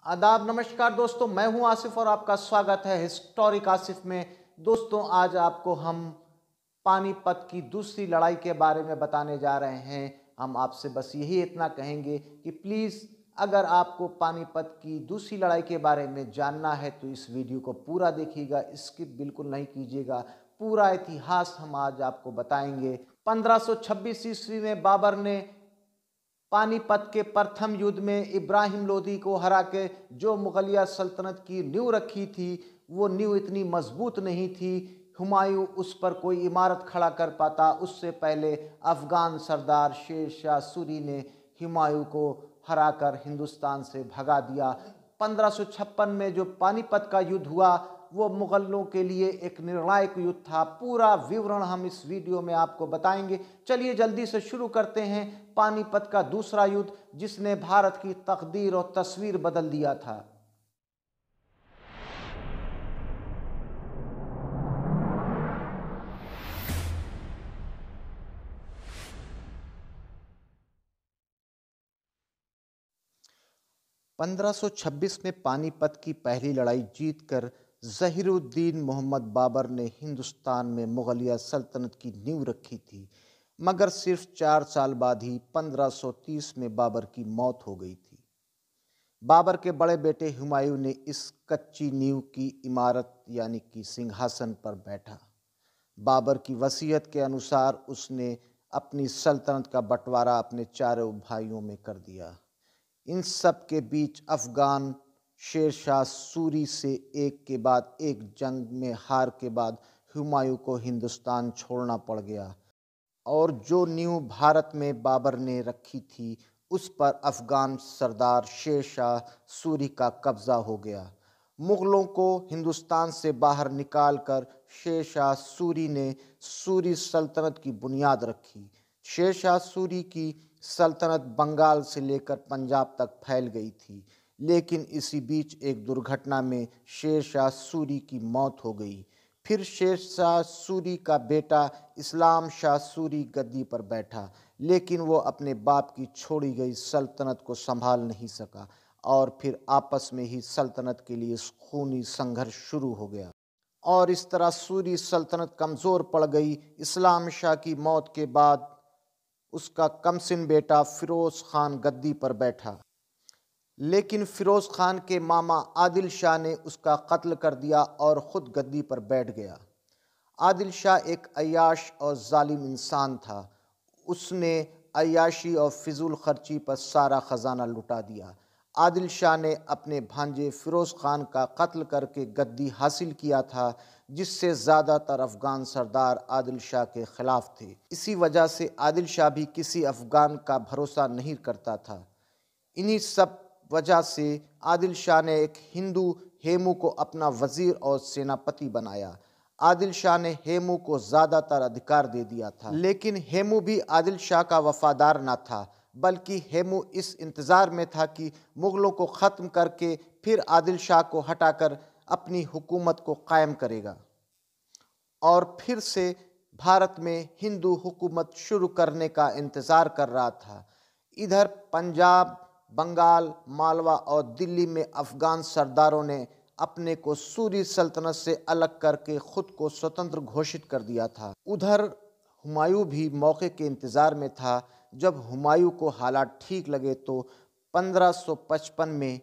आदाब, नमस्कार दोस्तों, मैं हूं आसिफ और आपका स्वागत है हिस्टोरिक आसिफ में। दोस्तों, आज आपको हम पानीपत की दूसरी लड़ाई के बारे में बताने जा रहे हैं। हम आपसे बस यही इतना कहेंगे कि प्लीज़ अगर आपको पानीपत की दूसरी लड़ाई के बारे में जानना है तो इस वीडियो को पूरा देखिएगा, स्किप बिल्कुल नहीं कीजिएगा। पूरा इतिहास हम आज आपको बताएंगे। 1526 ईस्वी में बाबर ने पानीपत के प्रथम युद्ध में इब्राहिम लोदी को हरा के जो मुगलिया सल्तनत की नींव रखी थी, वो नींव इतनी मजबूत नहीं थी हुमायूं उस पर कोई इमारत खड़ा कर पाता। उससे पहले अफगान सरदार शेर शाह सूरी ने हुमायूं को हराकर हिंदुस्तान से भगा दिया। 1556 में जो पानीपत का युद्ध हुआ वो मुगलों के लिए एक निर्णायक युद्ध था। पूरा विवरण हम इस वीडियो में आपको बताएंगे। चलिए जल्दी से शुरू करते हैं। पानीपत का दूसरा युद्ध जिसने भारत की तकदीर और तस्वीर बदल दिया था। पंद्रह सौ छब्बीस में पानीपत की पहली लड़ाई जीतकर ज़हीरुद्दीन मोहम्मद बाबर ने हिंदुस्तान में मुगलिया सल्तनत की नींव रखी थी, मगर सिर्फ 4 साल बाद ही 1530 में बाबर की मौत हो गई थी। बाबर के बड़े बेटे हुमायूं ने इस कच्ची नींव की इमारत यानी कि सिंहासन पर बैठा। बाबर की वसीयत के अनुसार उसने अपनी सल्तनत का बंटवारा अपने चारों भाइयों में कर दिया। इन सब के बीच अफगान शेर शाह सूरी से एक के बाद एक जंग में हार के बाद हुमायूं को हिंदुस्तान छोड़ना पड़ गया और जो नींव भारत में बाबर ने रखी थी उस पर अफगान सरदार शेर शाह सूरी का कब्जा हो गया। मुगलों को हिंदुस्तान से बाहर निकालकर शेर शाह सूरी ने सूरी सल्तनत की बुनियाद रखी। शेर शाह सूरी की सल्तनत बंगाल से लेकर पंजाब तक फैल गई थी, लेकिन इसी बीच एक दुर्घटना में शेर शाह सूरी की मौत हो गई। फिर शेर शाह सूरी का बेटा इस्लाम शाह सूरी गद्दी पर बैठा, लेकिन वो अपने बाप की छोड़ी गई सल्तनत को संभाल नहीं सका और फिर आपस में ही सल्तनत के लिए खूनी संघर्ष शुरू हो गया और इस तरह सूरी सल्तनत कमज़ोर पड़ गई। इस्लाम शाह की मौत के बाद उसका कमसिन बेटा फिरोज खान गद्दी पर बैठा, लेकिन फिरोज खान के मामा आदिल शाह ने उसका कत्ल कर दिया और ख़ुद गद्दी पर बैठ गया। आदिल शाह एक अय्याश और जालिम इंसान था। उसने अय्याशी और फिजूल खर्ची पर सारा ख़जाना लुटा दिया। आदिल शाह ने अपने भांजे फिरोज़ खान का कत्ल करके गद्दी हासिल किया था, जिससे ज़्यादातर अफ़गान सरदार आदिल शाह के ख़िलाफ़ थे। इसी वजह से आदिल शाह भी किसी अफ़गान का भरोसा नहीं करता था। इन्हीं सब वजह से आदिल शाह ने एक हिंदू हेमू को अपना वज़ीर और सेनापति बनाया। आदिल शाह ने हेमू को ज़्यादातर अधिकार दे दिया था, लेकिन हेमू भी आदिल शाह का वफ़ादार न था, बल्कि हेमू इस इंतज़ार में था कि मुग़लों को ख़त्म करके फिर आदिल शाह को हटाकर अपनी हुकूमत को कायम करेगा और फिर से भारत में हिंदू हुकूमत शुरू करने का इंतज़ार कर रहा था। इधर पंजाब, बंगाल, मालवा और दिल्ली में अफ़गान सरदारों ने अपने को सूरी सल्तनत से अलग करके ख़ुद को स्वतंत्र घोषित कर दिया था। उधर हुमायूं भी मौके के इंतज़ार में था। जब हुमायूं को हालात ठीक लगे तो 1555 में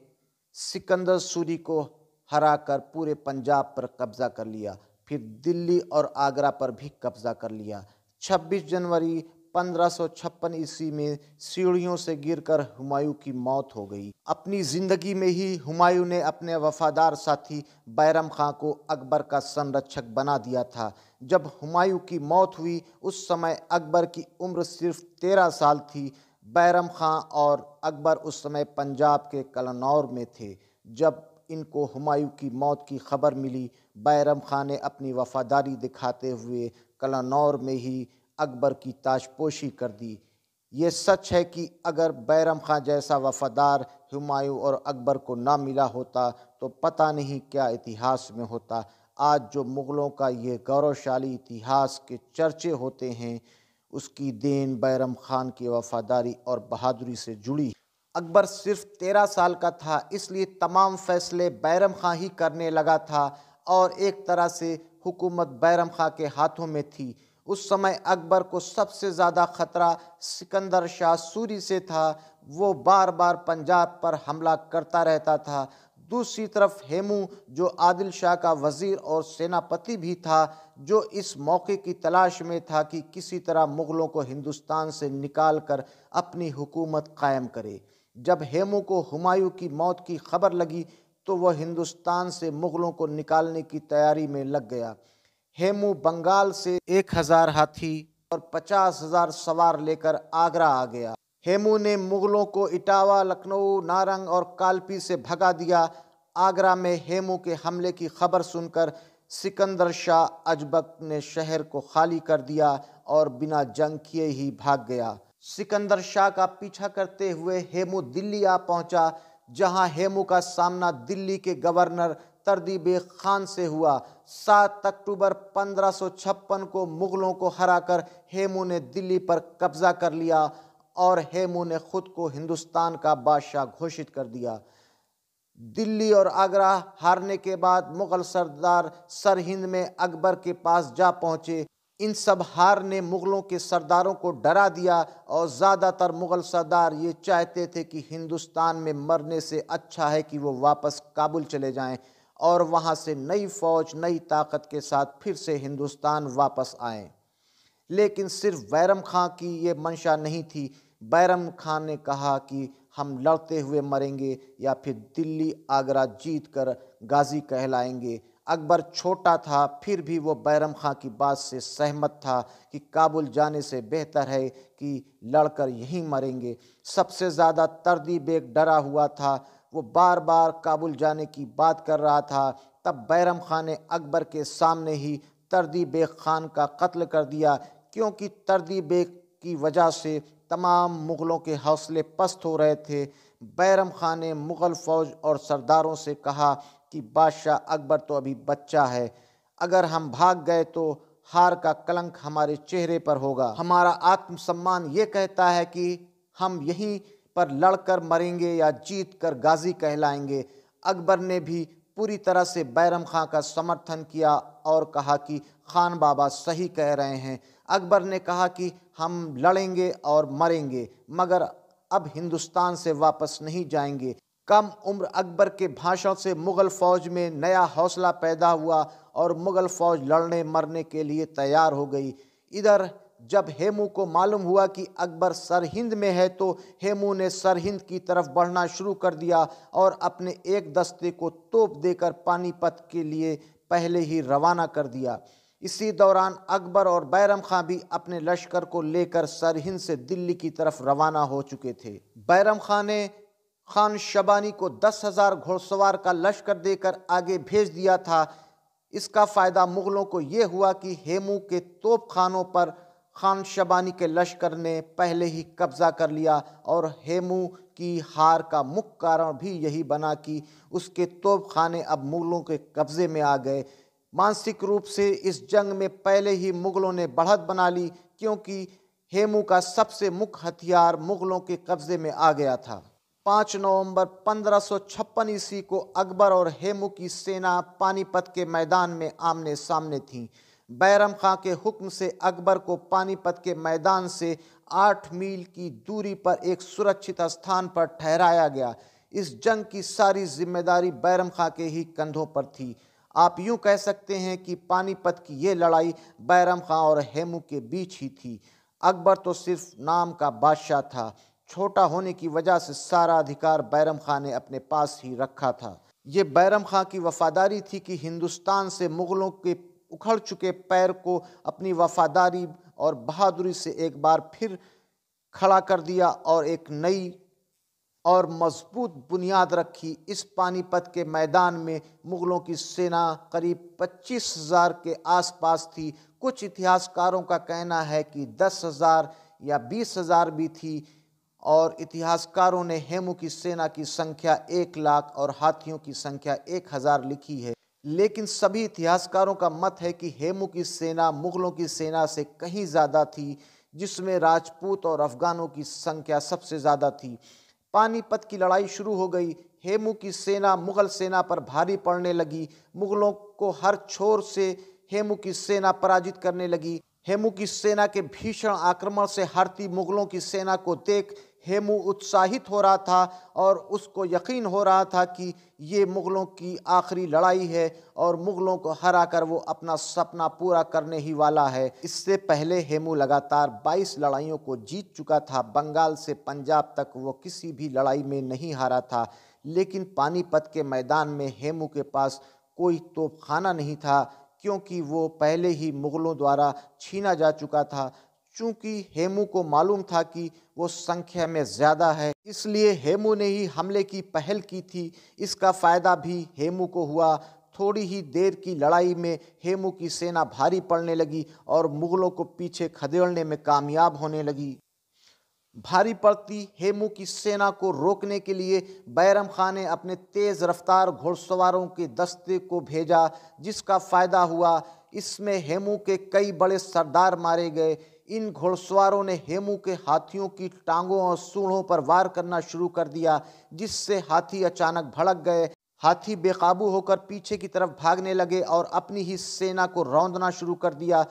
सिकंदर सूरी को हराकर पूरे पंजाब पर कब्ज़ा कर लिया, फिर दिल्ली और आगरा पर भी कब्ज़ा कर लिया। 26 जनवरी 1556 ईस्वी में सीढ़ियों से गिरकर हुमायूं की मौत हो गई। अपनी ज़िंदगी में ही हुमायूं ने अपने वफ़ादार साथी बैरम खां को अकबर का संरक्षक बना दिया था। जब हुमायूं की मौत हुई उस समय अकबर की उम्र सिर्फ 13 साल थी। बैरम खां और अकबर उस समय पंजाब के कलनौर में थे। जब इनको हुमायूं की मौत की खबर मिली, बैरम खां ने अपनी वफ़ादारी दिखाते हुए कलनौर में ही अकबर की ताजपोशी कर दी। ये सच है कि अगर बैरम खां जैसा वफ़ादार हुमायूं और अकबर को ना मिला होता तो पता नहीं क्या इतिहास में होता। आज जो मुग़लों का ये गौरवशाली इतिहास के चर्चे होते हैं, उसकी देन बैरम खान की वफ़ादारी और बहादुरी से जुड़ी। अकबर सिर्फ 13 साल का था, इसलिए तमाम फैसले बैरम खां ही करने लगा था और एक तरह से हुकूमत बैरम खां के हाथों में थी। उस समय अकबर को सबसे ज़्यादा खतरा सिकंदर शाह सूरी से था। वो बार बार पंजाब पर हमला करता रहता था। दूसरी तरफ हेमू, जो आदिल शाह का वजीर और सेनापति भी था, जो इस मौके की तलाश में था कि किसी तरह मुग़लों को हिंदुस्तान से निकाल कर अपनी हुकूमत कायम करे। जब हेमू को हुमायूं की मौत की खबर लगी तो वह हिंदुस्तान से मुग़लों को निकालने की तैयारी में लग गया। हेमू बंगाल से 1000 हाथी और 50,000 सवार लेकर आगरा आ गया। हेमू ने मुग़लों को इटावा, लखनऊ, नारंग और कालपी से भगा दिया। आगरा में हेमू के हमले की खबर सुनकर सिकंदर शाह अजबक ने शहर को खाली कर दिया और बिना जंग किए ही भाग गया। सिकंदर शाह का पीछा करते हुए हेमू दिल्ली आ पहुंचा, जहां हेमू का सामना दिल्ली के गवर्नर तरदी बेग खान से हुआ। 7 अक्टूबर 1556 को मुग़लों को हराकर हेमू ने दिल्ली पर कब्जा कर लिया और हेमू ने खुद को हिंदुस्तान का बादशाह घोषित कर दिया। दिल्ली और आगरा हारने के बाद मुग़ल सरदार सरहिंद में अकबर के पास जा पहुंचे। इन सब हार ने मुग़लों के सरदारों को डरा दिया और ज़्यादातर मुग़ल सरदार ये चाहते थे कि हिंदुस्तान में मरने से अच्छा है कि वो वापस काबुल चले जाएं और वहाँ से नई फ़ौज, नई ताकत के साथ फिर से हिंदुस्तान वापस आएं। लेकिन सिर्फ बैरम खां की ये मंशा नहीं थी। बैरम खां ने कहा कि हम लड़ते हुए मरेंगे या फिर दिल्ली आगरा जीत कर गाजी कहलाएंगे। अकबर छोटा था, फिर भी वो बैरम खां की बात से सहमत था कि काबुल जाने से बेहतर है कि लड़कर यहीं मरेंगे। सबसे ज़्यादा तरदी बेग डरा हुआ था। वो बार बार काबुल जाने की बात कर रहा था। तब बैरम खां ने अकबर के सामने ही तरदी बेग खान का कत्ल कर दिया, क्योंकि तरदी बेग की वजह से तमाम मुग़लों के हौसले पस्त हो रहे थे। बैरम खां ने मुग़ल फ़ौज और सरदारों से कहा कि बादशाह अकबर तो अभी बच्चा है, अगर हम भाग गए तो हार का कलंक हमारे चेहरे पर होगा। हमारा आत्मसम्मान ये कहता है कि हम यहीं पर लड़कर मरेंगे या जीत कर गाजी कहलाएंगे। अकबर ने भी पूरी तरह से बैरम खां का समर्थन किया और कहा कि खान बाबा सही कह रहे हैं। अकबर ने कहा कि हम लड़ेंगे और मरेंगे, मगर अब हिंदुस्तान से वापस नहीं जाएंगे। कम उम्र अकबर के भाषण से मुग़ल फ़ौज में नया हौसला पैदा हुआ और मुग़ल फ़ौज लड़ने मरने के लिए तैयार हो गई। इधर जब हेमू को मालूम हुआ कि अकबर सरहिंद में है तो हेमू ने सरहिंद की तरफ बढ़ना शुरू कर दिया और अपने एक दस्ते को तोप देकर पानीपत के लिए पहले ही रवाना कर दिया। इसी दौरान अकबर और बैरम खां भी अपने लश्कर को लेकर सरहिंद से दिल्ली की तरफ रवाना हो चुके थे। बैरम खां ने खान शबानी को 10,000 घुड़सवार का लश्कर देकर आगे भेज दिया था। इसका फ़ायदा मुग़लों को ये हुआ कि हेमू के तोप खानों पर खान शबानी के लश्कर ने पहले ही कब्ज़ा कर लिया और हेमू की हार का मुख्य कारण भी यही बना कि उसके तोप खाने अब मुग़लों के कब्ज़े में आ गए। मानसिक रूप से इस जंग में पहले ही मुग़लों ने बढ़त बना ली, क्योंकि हेमू का सबसे मुख्य हथियार मुग़लों के कब्ज़े में आ गया था। 5 नवंबर 1556 ईस्वी को अकबर और हेमू की सेना पानीपत के मैदान में आमने सामने थी। बैरम खां के हुक्म से अकबर को पानीपत के मैदान से 8 मील की दूरी पर एक सुरक्षित स्थान पर ठहराया गया। इस जंग की सारी जिम्मेदारी बैरम खां के ही कंधों पर थी। आप यूं कह सकते हैं कि पानीपत की ये लड़ाई बैरम खां और हेमू के बीच ही थी। अकबर तो सिर्फ नाम का बादशाह था। छोटा होने की वजह से सारा अधिकार बैरम खां ने अपने पास ही रखा था। ये बैरम खां की वफादारी थी कि हिंदुस्तान से मुग़लों के उखड़ चुके पैर को अपनी वफादारी और बहादुरी से एक बार फिर खड़ा कर दिया और एक नई और मजबूत बुनियाद रखी। इस पानीपत के मैदान में मुग़लों की सेना करीब 25,000 के आसपास थी। कुछ इतिहासकारों का कहना है कि 10,000 या 20,000 भी थी और इतिहासकारों ने हेमू की सेना की संख्या 1 लाख और हाथियों की संख्या 1000 लिखी है। लेकिन सभी इतिहासकारों का मत है कि हेमू की सेना मुग़लों की सेना से कहीं ज़्यादा थी, जिसमें राजपूत और अफ़गानों की संख्या सबसे ज़्यादा थी। पानीपत की लड़ाई शुरू हो गई। हेमू की सेना मुगल सेना पर भारी पड़ने लगी। मुगलों को हर छोर से हेमू की सेना पराजित करने लगी। हेमू की सेना के भीषण आक्रमण से हारती मुगलों की सेना को देख हेमू उत्साहित हो रहा था और उसको यकीन हो रहा था कि ये मुगलों की आखिरी लड़ाई है और मुगलों को हराकर वो अपना सपना पूरा करने ही वाला है। इससे पहले हेमू लगातार 22 लड़ाइयों को जीत चुका था। बंगाल से पंजाब तक वो किसी भी लड़ाई में नहीं हारा था। लेकिन पानीपत के मैदान में हेमू के पास कोई तोपखाना नहीं था, क्योंकि वो पहले ही मुगलों द्वारा छीना जा चुका था। चूंकि हेमू को मालूम था कि वो संख्या में ज़्यादा है, इसलिए हेमू ने ही हमले की पहल की थी। इसका फ़ायदा भी हेमू को हुआ। थोड़ी ही देर की लड़ाई में हेमू की सेना भारी पड़ने लगी और मुगलों को पीछे खदेड़ने में कामयाब होने लगी। भारी पड़ती हेमू की सेना को रोकने के लिए बैरम खां ने अपने तेज रफ्तार घुड़सवारों के दस्ते को भेजा, जिसका फायदा हुआ। इसमें हेमू के कई बड़े सरदार मारे गए। इन घुड़सवारों ने हेमू के हाथियों की टांगों और सूंडों पर वार करना शुरू कर दिया, जिससे हाथी अचानक भड़क गए। हाथी बेकाबू होकर पीछे की तरफ भागने लगे और अपनी ही सेना को रौंदना शुरू कर दिया।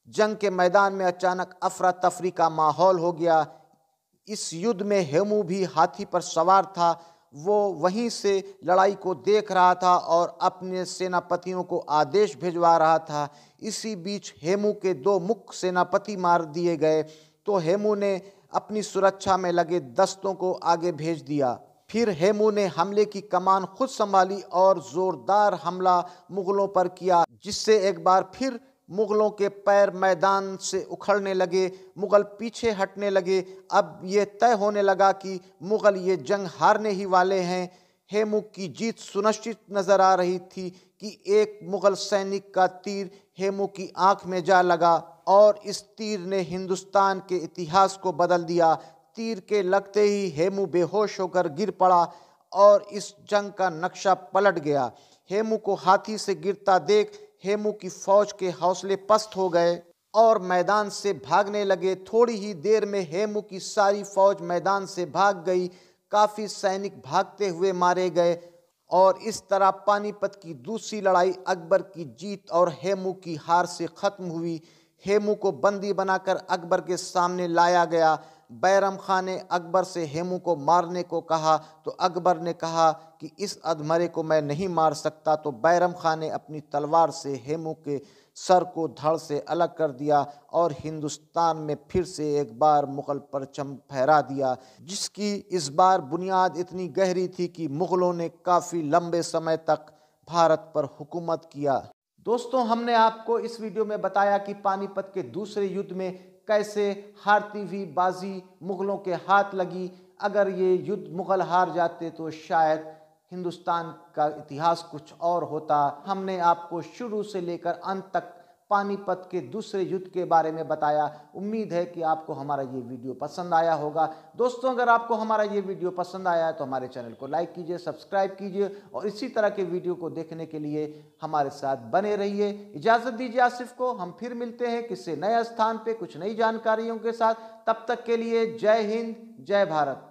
जंग के मैदान में अचानक अफरा तफरी का माहौल हो गया। इस युद्ध में हेमू भी हाथी पर सवार था। वो वहीं से लड़ाई को देख रहा था और अपने सेनापतियों को आदेश भिजवा रहा था। इसी बीच हेमू के 2 मुख्य सेनापति मार दिए गए, तो हेमू ने अपनी सुरक्षा में लगे दस्तों को आगे भेज दिया। फिर हेमू ने हमले की कमान खुद संभाली और जोरदार हमला मुगलों पर किया, जिससे एक बार फिर मुगलों के पैर मैदान से उखड़ने लगे। मुगल पीछे हटने लगे। अब ये तय होने लगा कि मुगल ये जंग हारने ही वाले हैं। हेमू की जीत सुनिश्चित नजर आ रही थी कि एक मुगल सैनिक का तीर हेमू की आंख में जा लगा और इस तीर ने हिंदुस्तान के इतिहास को बदल दिया। तीर के लगते ही हेमू बेहोश होकर गिर पड़ा और इस जंग का नक्शा पलट गया। हेमू को हाथी से गिरता देख हेमू की फौज के हौसले पस्त हो गए और मैदान से भागने लगे। थोड़ी ही देर में हेमू की सारी फौज मैदान से भाग गई। काफी सैनिक भागते हुए मारे गए और इस तरह पानीपत की दूसरी लड़ाई अकबर की जीत और हेमू की हार से खत्म हुई। हेमू को बंदी बनाकर अकबर के सामने लाया गया। बैरम खां ने अकबर से हेमू को मारने को कहा, तो अकबर ने कहा कि इस अधमरे को मैं नहीं मार सकता। तो बैरम खां ने अपनी तलवार से हेमू के सर को धड़ से अलग कर दिया और हिंदुस्तान में फिर से एक बार मुगल परचम फहरा दिया, जिसकी इस बार बुनियाद इतनी गहरी थी कि मुगलों ने काफ़ी लंबे समय तक भारत पर हुकूमत किया। दोस्तों, हमने आपको इस वीडियो में बताया कि पानीपत के दूसरे युद्ध में कैसे हारती हुई बाजी मुगलों के हाथ लगी। अगर ये युद्ध मुगल हार जाते तो शायद हिंदुस्तान का इतिहास कुछ और होता। हमने आपको शुरू से लेकर अंत तक पानीपत के दूसरे युद्ध के बारे में बताया। उम्मीद है कि आपको हमारा ये वीडियो पसंद आया होगा। दोस्तों, अगर आपको हमारा ये वीडियो पसंद आया है तो हमारे चैनल को लाइक कीजिए, सब्सक्राइब कीजिए और इसी तरह के वीडियो को देखने के लिए हमारे साथ बने रहिए। इजाज़त दीजिए आसिफ को। हम फिर मिलते हैं किसी नए स्थान पे कुछ नई जानकारियों के साथ। तब तक के लिए जय हिंद, जय भारत।